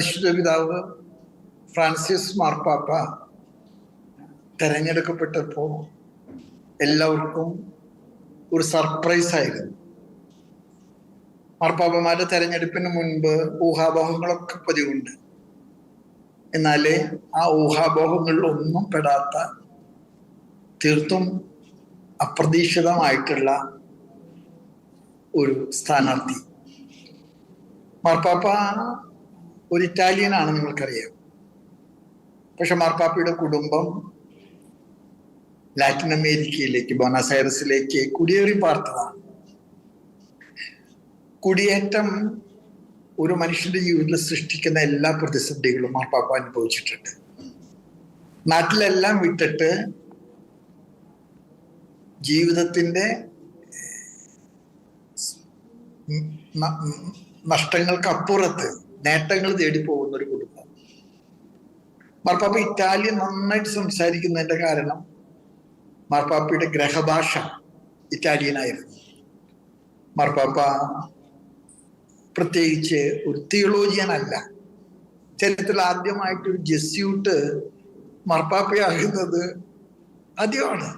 പരിശുദ്ധ പിതാവ് ഫ്രാൻസിസ് മാർപ്പാപ്പ തെരഞ്ഞെടുക്കപ്പെട്ടപ്പോൾ എല്ലാവർക്കും ഒരു സർപ്രൈസ് ആയിരുന്നു. മാർപ്പാപ്പമാരുടെ തെരഞ്ഞെടുപ്പിന് മുൻപ് ഊഹാപോഹങ്ങളൊക്കെ പതിവുണ്ട്. എന്നാല് ആ ഊഹാപോഹങ്ങളിലൊന്നും പെടാത്ത തീർത്തും അപ്രതീക്ഷിതമായിട്ടുള്ള ഒരു സ്ഥാനാർത്ഥി. മാർപ്പാപ്പ ഒരു ഇറ്റാലിയനാണ്, നിങ്ങൾക്കറിയാം. പക്ഷെ മാർപ്പാപ്പയുടെ കുടുംബം ലാറ്റിൻ അമേരിക്കയിലേക്ക്, ബോണസ് ഐറസിലേക്ക് കുടിയേറി പാർത്തതാണ്. കുടിയേറ്റം ഒരു മനുഷ്യന്റെ ജീവിതത്തിൽ സൃഷ്ടിക്കുന്ന എല്ലാ പ്രതിസന്ധികളും മാർപ്പാപ്പ അനുഭവിച്ചിട്ടുണ്ട്. നാട്ടിലെല്ലാം വിട്ടിട്ട് ജീവിതത്തിന്റെ നഷ്ടങ്ങൾക്കപ്പുറത്ത് നേട്ടങ്ങൾ തേടി പോകുന്ന ഒരു കുടുംബം. മാർപ്പാപ്പ ഇറ്റാലിയൻ നന്നായിട്ട് സംസാരിക്കുന്നതിന്റെ കാരണം മാർപ്പാപ്പയുടെ ഗ്രഹഭാഷ ഇറ്റാലിയനായിരുന്നു. മാർപ്പാപ്പ പ്രത്യേകിച്ച് ഒരു തിയോളജിയൻ അല്ല. ചരിത്രത്തിൽ ആദ്യമായിട്ടൊരു ജെസ്യൂട്ട് മാർപ്പാപ്പയാകുന്നത് ആദ്യമാണ്.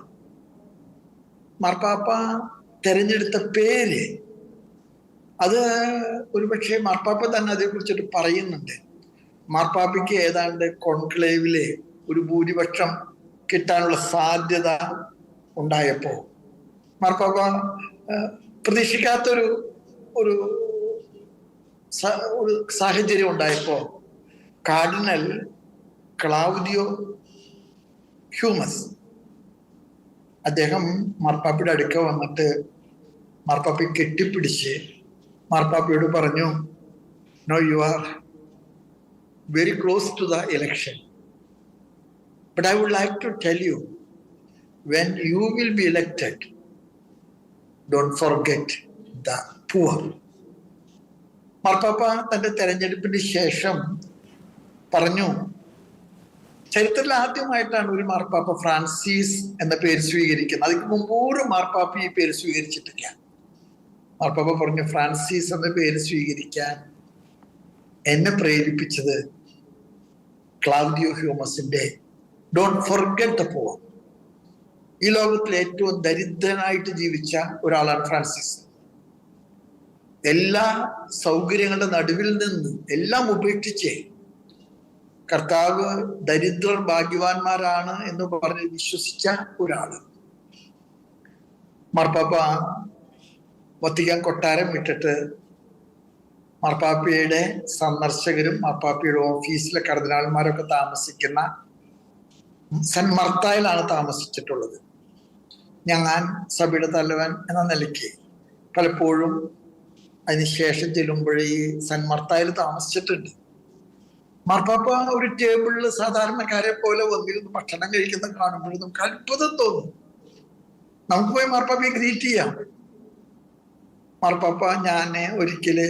മാർപ്പാപ്പ തെരഞ്ഞെടുത്ത പേര്, അത് ഒരുപക്ഷെ മാർപ്പാപ്പ തന്നെ അതേക്കുറിച്ചിട്ട് പറയുന്നുണ്ട്. മാർപ്പാപ്പയ്ക്ക് ഏതാണ്ട് കോൺക്ലേവിലെ ഒരു ഭൂരിപക്ഷം കിട്ടാനുള്ള സാധ്യത ഉണ്ടായപ്പോ, മാർപ്പാപ്പ പ്രതീക്ഷിക്കാത്തൊരു ഒരു സാഹചര്യം ഉണ്ടായപ്പോ കാർഡിനൽ ക്ലൗദിയോ ഹ്യൂമസ് അദ്ദേഹം മാർപ്പാപ്പയുടെ അടുക്ക വന്നിട്ട് മാർപ്പാപ്പയെ കെട്ടിപ്പിടിച്ച് മാർപ്പാപ്പയോട് പറഞ്ഞു, no, you are very close to the election, but I would like to tell you, when you will be elected, don't forget the poor. മാർപ്പാപ്പ തന്റെ തെരഞ്ഞെടുപ്പിന് ശേഷം പറഞ്ഞു, ചരിത്രത്തിൽ ആദ്യമായിട്ടാണ് ഒരു മാർപ്പാപ്പ ഫ്രാൻസിസ് എന്ന പേര് സ്വീകരിക്കുന്നത്. അതിന് മുമ്പ് ഒരു മാർപ്പാപ്പ ഈ പേര് സ്വീകരിച്ചിട്ടില്ല. മാർപ്പാപ്പ പറഞ്ഞു, ഫ്രാൻസിസ് എന്ന പേര് സ്വീകരിക്കാൻ എന്നെ പ്രേരിപ്പിച്ചത് ക്ലൗദിയോ ഹ്യൂമസിന്റെ ഡോണ്ട് ഫോർഗെറ്റ് ദ പുവർ. ഈ ലോകത്തിൽ ഏറ്റവും ദരിദ്രനായിട്ട് ജീവിച്ച ഒരാളാണ് ഫ്രാൻസിസ്. എല്ലാ സൗകര്യങ്ങളുടെ നടുവിൽ നിന്ന് എല്ലാം ഉപേക്ഷിച്ച് കർത്താവ് ദരിദ്രർ ഭാഗ്യവാന്മാരാണ് എന്ന് പറഞ്ഞ് വിശ്വസിച്ച ഒരാള്. മാർപ്പാപ്പ വത്തിക്കാൻ കൊട്ടാരം വിട്ടിട്ട് മാർപ്പാപ്പയുടെ സന്ദർശകരും മാർപ്പാപ്പയുടെ ഓഫീസിലെ കർദിനാൾമാരൊക്കെ താമസിക്കുന്ന സെന്റ് മർത്തായിലാണ് താമസിച്ചിട്ടുള്ളത്. ഞാൻ സഭയുടെ തലവൻ എന്ന നിലയ്ക്ക് പലപ്പോഴും അതിനുശേഷം ചെല്ലുമ്പോഴേ ഈ സെന്റ് മർത്തായിൽ താമസിച്ചിട്ടുണ്ട്. മാർപ്പാപ്പ ഒരു ടേബിളിൽ സാധാരണക്കാരെ പോലെ വന്നിരുന്ന് ഭക്ഷണം കഴിക്കുന്ന കാണുമ്പോഴും നമുക്ക് അത്ഭുതം തോന്നും. നമുക്ക് പോയി മാർപ്പാപ്പയെ ഗ്രീറ്റ് ചെയ്യാം. മാർപ്പാപ്പ, ഞാൻ ഒരിക്കല്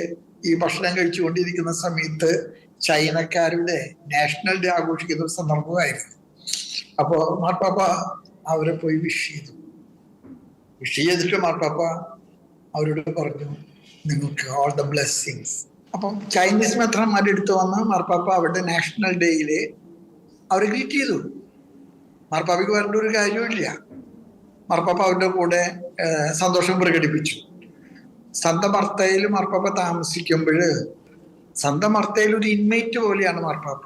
ഈ ഭക്ഷണം കഴിച്ചുകൊണ്ടിരിക്കുന്ന സമയത്ത് ചൈനക്കാരുടെ നാഷണൽ ഡേ ആഘോഷിക്കുന്ന ഒരു സന്ദർഭമായിരുന്നു. അപ്പോ മാർപ്പാപ്പ അവരെ പോയി വിഷ് ചെയ്തിട്ട് മാർപ്പാപ്പ അവരോട് പറഞ്ഞു, നിങ്ങൾക്ക് ഓൾ ദ ബ്ലെസ്സിങ്സ്. അപ്പം ചൈനീസ് മെത്രാന്മാരുടെ അടുത്ത് വന്ന് മാർപ്പാപ്പ അവരുടെ നാഷണൽ ഡേയില് അവരെ ഗ്രീറ്റ് ചെയ്തു. മാർപ്പാപ്പയ്ക്ക് വരേണ്ട ഒരു കാര്യമില്ല. മാർപ്പാപ്പ അവരുടെ കൂടെ സന്തോഷം പ്രകടിപ്പിച്ചു. സന്ത മർത്തയിൽ മാർപ്പാപ്പ താമസിക്കുമ്പോൾ സന്ത മർത്തയിൽ ഒരു ഇൻമേറ്റ് പോലെയാണ് മാർപ്പാപ്പ.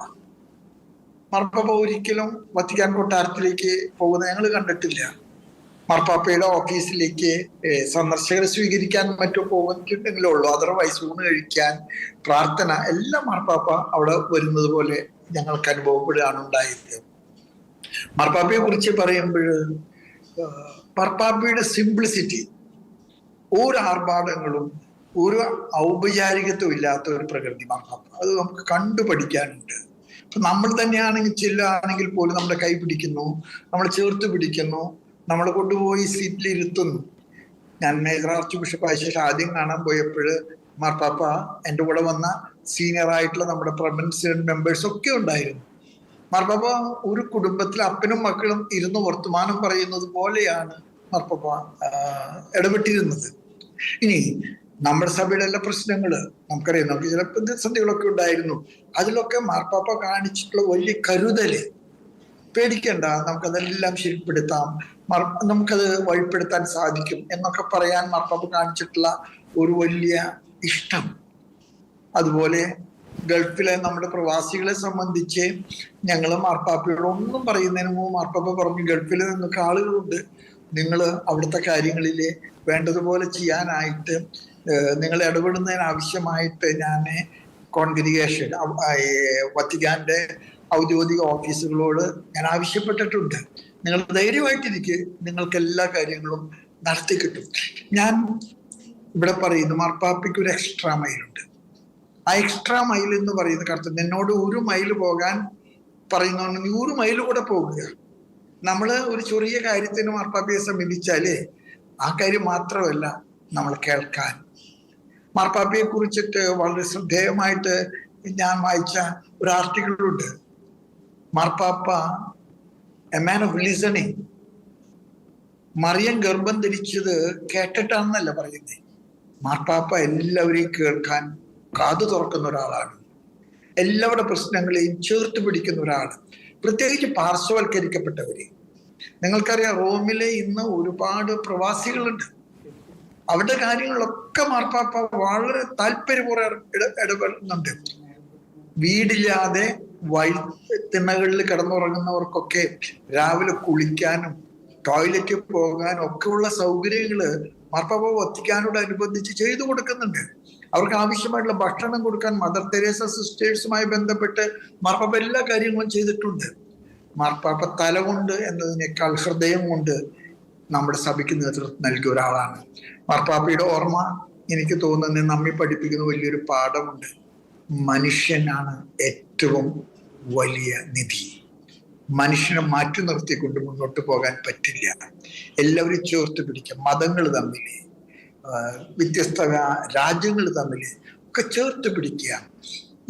മാർപ്പാപ്പ ഒരിക്കലും വത്തിക്കാൻ കൊട്ടാരത്തിലേക്ക് പോകുന്നത് ഞങ്ങൾ കണ്ടിട്ടില്ല. മാർപ്പാപ്പയുടെ ഓഫീസിലേക്ക് സന്ദർശകരെ സ്വീകരിക്കാൻ മറ്റോ പോകുന്നുണ്ടെങ്കിലേ ഉള്ളൂ. അതർവൈസ് ഊണ് കഴിക്കാൻ, പ്രാർത്ഥന, എല്ലാം മാർപ്പാപ്പ അവിടെ വരുന്നത് പോലെ ഞങ്ങൾക്ക് അനുഭവപ്പെടുകയാണ് ഉണ്ടായത്. മാർപ്പാപ്പയെ കുറിച്ച് പറയുമ്പോൾ മാർപ്പാപ്പയുടെ സിംപ്ലിസിറ്റി, ഒരു ആർഭാടങ്ങളും ഒരു ഔപചാരികത്വം ഇല്ലാത്ത ഒരു പ്രകൃതി മാർപ്പാപ്പ, അത് നമുക്ക് കണ്ടുപഠിക്കാനുണ്ട്. ഇപ്പൊ നമ്മൾ തന്നെയാണെങ്കിൽ ചെല്ലുകയാണെങ്കിൽ പോലും നമ്മുടെ കൈ പിടിക്കുന്നു, നമ്മളെ ചേർത്ത് പിടിക്കുന്നു, നമ്മളെ കൊണ്ടുപോയി സീറ്റിൽ ഇരുത്തുന്നു. ഞാൻ മേജർ ആർച്ച് ബിഷപ്പ് ആയ ശേഷം ആദ്യം കാണാൻ പോയപ്പോൾ മാർപ്പാപ്പ എൻ്റെ കൂടെ വന്ന സീനിയർ ആയിട്ടുള്ള നമ്മുടെ പ്രൊവിൻഷ്യൽ മെമ്പേഴ്സ് ഒക്കെ ഉണ്ടായിരുന്നു. മാർപ്പാപ്പ ഒരു കുടുംബത്തിൽ അപ്പനും മക്കളും ഇരുന്ന് വർത്തമാനം പറയുന്നത് പോലെയാണ് മാർപ്പാപ്പ ഇടപെട്ടിരുന്നത്. ഇനി നമ്മുടെ സഭയുടെ എല്ലാ പ്രശ്നങ്ങള് നമുക്കറിയാം, നമുക്ക് ചില പ്രതിസന്ധികളൊക്കെ ഉണ്ടായിരുന്നു. അതിലൊക്കെ മാർപ്പാപ്പ കാണിച്ചിട്ടുള്ള വലിയ കരുതല്, പേടിക്കണ്ട, നമുക്കതെല്ലാം ശരിപ്പെടുത്താം, നമുക്കത് വഴിപ്പെടുത്താൻ സാധിക്കും എന്നൊക്കെ പറയാൻ മാർപ്പാപ്പ കാണിച്ചിട്ടുള്ള ഒരു വലിയ ഇഷ്ടം. അതുപോലെ ഗൾഫിലെ നമ്മുടെ പ്രവാസികളെ സംബന്ധിച്ച് ഞങ്ങൾ മാർപ്പാപ്പയോട് ഒന്നും പറയുന്നതിന് മുമ്പ് മാർപ്പാപ്പ പറഞ്ഞു, ഗൾഫിൽ നിന്നൊക്കെ ആളുകളുണ്ട്, നിങ്ങൾ അവിടുത്തെ കാര്യങ്ങളിൽ വേണ്ടതുപോലെ ചെയ്യാനായിട്ട് നിങ്ങൾ ഇടപെടുന്നതിന് ആവശ്യമായിട്ട് ഞാൻ കോൺഗ്രിഗേഷൻ വത്തിക്കാന്റെ ഔദ്യോഗിക ഓഫീസുകളോട് ഞാൻ ആവശ്യപ്പെട്ടിട്ടുണ്ട്. നിങ്ങൾ ധൈര്യമായിട്ടിരിക്കുക, നിങ്ങൾക്ക് എല്ലാ കാര്യങ്ങളും നടത്തി കിട്ടും. ഞാൻ ഇവിടെ പറയുന്നു, മാർപ്പാപ്പയ്ക്ക് ഒരു എക്സ്ട്രാ മൈലുണ്ട്. ആ എക്സ്ട്രാ മൈൽ എന്ന് പറയുന്ന കർത്തം എന്നോട് 1 മൈൽ പോകാൻ പറയുന്ന 100 മൈൽ കൂടെ പോകുക. നമ്മള് ഒരു ചെറിയ കാര്യത്തിന് മാർപ്പാപ്പയെ സമീപിച്ചാലേ ആ കാര്യം മാത്രമല്ല നമ്മൾ കേൾക്കാൻ. മാർപ്പാപ്പയെ കുറിച്ചിട്ട് വളരെ ശ്രദ്ധേയമായിട്ട് ഞാൻ വായിച്ച ഒരു ആർട്ടിക്കിളുണ്ട്. മാർപ്പാപ്പ a man of listening. Mariyam ഗർഭം ധരിച്ചത് കേട്ടിട്ടാണെന്നല്ല പറയുന്നത്. മാർപ്പാപ്പ എല്ലാവരെയും കേൾക്കാൻ കാതു തുറക്കുന്ന ഒരാളാണ്. എല്ലാവരുടെ പ്രശ്നങ്ങളെയും ചേർത്ത് പിടിക്കുന്ന ഒരാൾ, പ്രത്യേകിച്ച് പാർശ്വവൽക്കരിക്കപ്പെട്ടവരെ. നിങ്ങൾക്കറിയാം, റോമിലെ ഇന്ന് ഒരുപാട് പ്രവാസികളുണ്ട്. അവരുടെ കാര്യങ്ങളിലൊക്കെ മാർപ്പാപ്പ വളരെ താല്പര്യപൂർവ്വം ഇടപെടുന്നുണ്ട്. വീടില്ലാതെ തിണ്ണകളിൽ കിടന്നുറങ്ങുന്നവർക്കൊക്കെ രാവിലെ കുളിക്കാനും ടോയ്ലറ്റിൽ പോകാനും ഒക്കെയുള്ള സൗകര്യങ്ങള് മാർപ്പാപ്പ വത്തിക്കാനോടനുബന്ധിച്ച് ചെയ്തു കൊടുക്കുന്നുണ്ട്. അവർക്ക് ആവശ്യമായിട്ടുള്ള ഭക്ഷണം കൊടുക്കാൻ മദർ തെരേസ സിസ്റ്റേഴ്സുമായി ബന്ധപ്പെട്ട് മാർപ്പാപ്പ എല്ലാ കാര്യങ്ങളും ചെയ്തിട്ടുണ്ട്. മാർപ്പാപ്പ തല കൊണ്ട് എന്നതിനേക്കാൾ ഹൃദയം കൊണ്ട് നമ്മുടെ സഭയ്ക്ക് നേതൃത്വം നൽകിയ ഒരാളാണ്. മാർപ്പാപ്പയുടെ ഓർമ്മ എനിക്ക് തോന്നുന്നത് നമ്മെ പഠിപ്പിക്കുന്ന വലിയൊരു പാഠമുണ്ട്. മനുഷ്യനാണ് ഏറ്റവും വലിയ നിധി. മനുഷ്യനെ മാറ്റി നിർത്തിക്കൊണ്ട് മുന്നോട്ട് പോകാൻ പറ്റില്ല. എല്ലാവരും ചേർത്ത് പിടിക്കുക. മതങ്ങൾ തമ്മിൽ, വ്യത്യസ്ത രാജ്യങ്ങൾ തമ്മിൽ ഒക്കെ ചേർത്ത് പിടിക്കുക.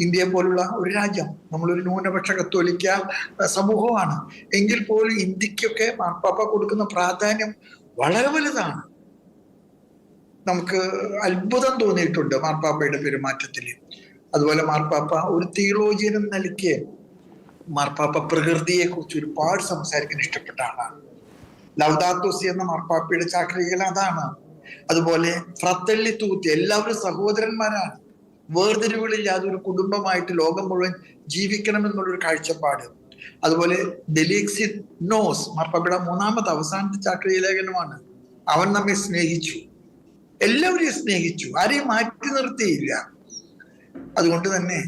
ഇന്ത്യയെ പോലുള്ള ഒരു രാജ്യം, നമ്മളൊരു ന്യൂനപക്ഷ കത്തോലിക്ക സമൂഹമാണ്. എങ്കിൽ പോലും ഇന്ത്യക്കൊക്കെ മാർപ്പാപ്പ കൊടുക്കുന്ന പ്രാധാന്യം വളരെ വലുതാണ്. നമുക്ക് അത്ഭുതം തോന്നിയിട്ടുണ്ട് മാർപ്പാപ്പയുടെ പെരുമാറ്റത്തിൽ. അതുപോലെ മാർപ്പാപ്പ ഒരു തിയോളജിയൻ എന്ന നിലയ്ക്ക് മാർപ്പാപ്പ പ്രകൃതിയെ കുറിച്ച് ഒരുപാട് സംസാരിക്കാൻ ഇഷ്ടപ്പെട്ട ആളാണ്. ലൗദാത്തോ സി എന്ന മാർപ്പാപ്പയുടെ ചാക്രികൽ അതാണ്. അതുപോലെ ഫ്രatelli tutti, എല്ലാവരും സഹോദരന്മാരാണ്. വേർതിരിവുകളില്ലാതെ ഒരു കുടുംബമായിട്ട് ലോകം മുഴുവൻ ജീവിക്കണമെന്നുള്ളൊരു കാഴ്ചപ്പാട്. അതുപോലെ ഡെലിക്സി നോസ് മാർപ്പാപ്പയുടെ 3ാമത്തെ അവസാനത്തെ ചാക്രിക ലേഖനമാണ്. അവൻ നമ്മെ സ്നേഹിച്ചു, എല്ലാവരെയും സ്നേഹിച്ചു, ആരെയും മാറ്റി നിർത്തിയില്ല. അതുകൊണ്ട് തന്നെ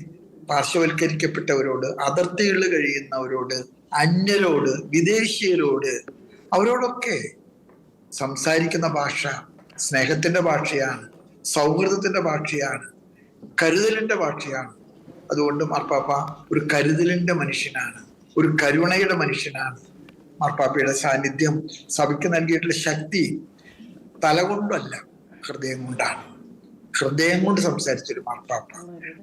പാർശ്വവൽക്കരിക്കപ്പെട്ടവരോട്, അതിർത്തികളിൽ കഴിയുന്നവരോട്, അന്യരോട്, വിദേശീയരോട്, അവരോടൊക്കെ സംസാരിക്കുന്ന ഭാഷ സ്നേഹത്തിന്റെ ഭാഷയാണ്, സൗഹൃദത്തിന്റെ ഭാഷയാണ്, കരുതലിന്റെ ഭാഷയാണ്. അതുകൊണ്ട് മാർപ്പാപ്പ ഒരു കരുതലിന്റെ മനുഷ്യനാണ്, ഒരു കരുണയുടെ മനുഷ്യനാണ്. മാർപ്പാപ്പയുടെ സാന്നിധ്യം സഭയ്ക്ക് നൽകിയിട്ടുള്ള ശക്തി തലകൊണ്ടല്ല, ഹൃദയം കൊണ്ടാണ്. ഹൃദയം കൊണ്ട് സംസാരിച്ചൊരു മാർപ്പാപ്പ.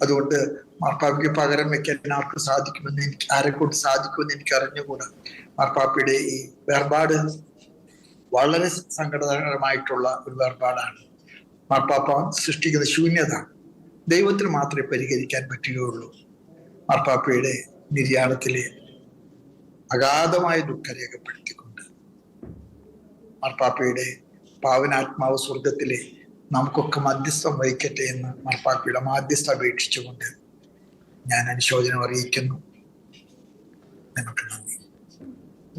അതുകൊണ്ട് മാർപ്പാപ്പയ്ക്ക് പകരം വെക്കാൻ ആരെക്കൊണ്ട് സാധിക്കുമെന്ന് എനിക്ക് അറിഞ്ഞുകൂടാ. മാർപ്പാപ്പയുടെ ഈ വേർപാട് വളരെ സങ്കടകരമായിട്ടുള്ള ഒരു വേർപാടാണ്. മാർപ്പാപ്പ സൃഷ്ടിക്കുന്ന ശൂന്യത ദൈവത്തിന് മാത്രമേ പരിഹരിക്കാൻ പറ്റുകയുള്ളൂ. മാർപ്പാപ്പയുടെ നിര്യാണത്തിലെ അഗാധമായ ദുഃഖം രേഖപ്പെടുത്തിക്കൊണ്ട് മാർപ്പാപ്പയുടെ പാവനാത്മാവ് സ്വർഗത്തിലെ നമുക്കൊക്കെ മധ്യസ്ഥം വഹിക്കട്ടെ എന്ന് മാർപ്പാപ്പയുടെ മാധ്യസ്ഥ അപേക്ഷിച്ചുകൊണ്ട് ഞാൻ അനുശോചനം അറിയിക്കുന്നു.